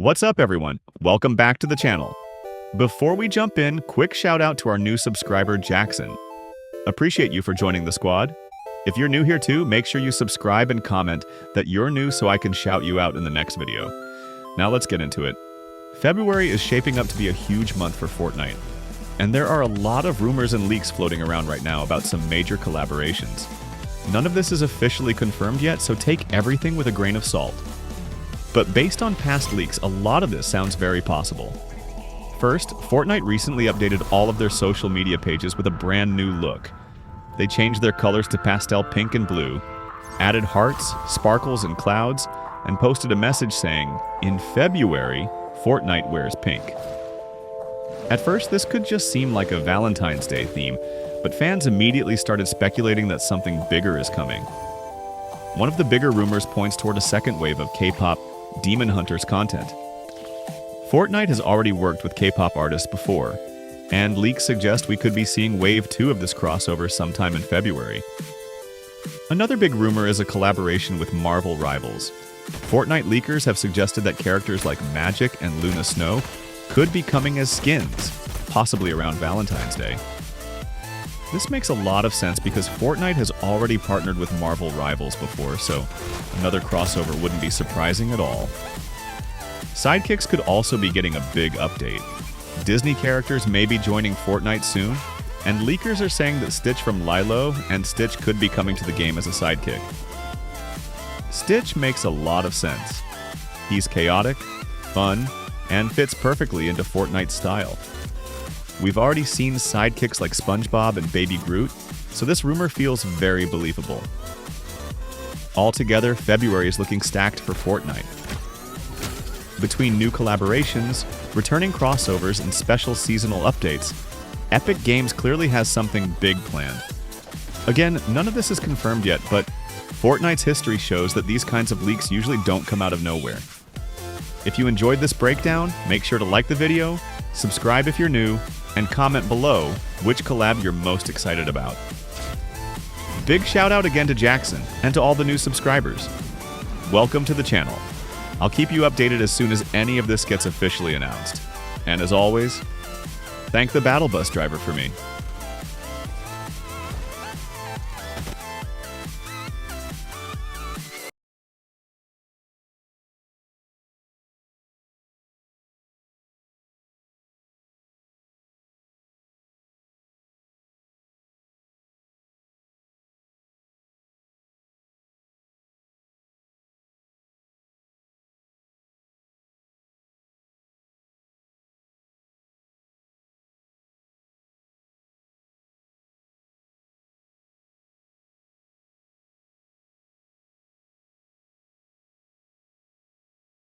What's up, everyone? Welcome back to the channel. Before we jump in, quick shout out to our new subscriber, Jackson. Appreciate you for joining the squad. If you're new here too, make sure you subscribe and comment that you're new so I can shout you out in the next video. Now let's get into it. February is shaping up to be a huge month for Fortnite, and there are a lot of rumors and leaks floating around right now about some major collaborations. None of this is officially confirmed yet, so take everything with a grain of salt. But based on past leaks, a lot of this sounds very possible. First, Fortnite recently updated all of their social media pages with a brand new look. They changed their colors to pastel pink and blue, added hearts, sparkles, and clouds, and posted a message saying, "In February, Fortnite wears pink." At first, this could just seem like a Valentine's Day theme, but fans immediately started speculating that something bigger is coming. One of the bigger rumors points toward a second wave of K-pop Demon Hunters content. Fortnite has already worked with K-pop artists before, and leaks suggest we could be seeing Wave 2 of this crossover sometime in February. Another big rumor is a collaboration with Marvel rivals. Fortnite leakers have suggested that characters like Magic and Luna Snow could be coming as skins, possibly around Valentine's Day. This makes a lot of sense because Fortnite has already partnered with Marvel rivals before, so another crossover wouldn't be surprising at all. Sidekicks could also be getting a big update. Disney characters may be joining Fortnite soon, and leakers are saying that Stich from Lilo and Stich could be coming to the game as a sidekick. Stich makes a lot of sense. He's chaotic, fun, and fits perfectly into Fortnite's style. We've already seen sidekicks like SpongeBob and Baby Groot, so this rumor feels very believable. Altogether, February is looking stacked for Fortnite. Between new collaborations, returning crossovers, and special seasonal updates, Epic Games clearly has something big planned. Again, none of this is confirmed yet, but Fortnite's history shows that these kinds of leaks usually don't come out of nowhere. If you enjoyed this breakdown, make sure to like the video, subscribe if you're new, and comment below which collab you're most excited about. Big shout out again to Jackson and to all the new subscribers. Welcome to the channel. I'll keep you updated as soon as any of this gets officially announced. And as always, thank the battle bus driver for me.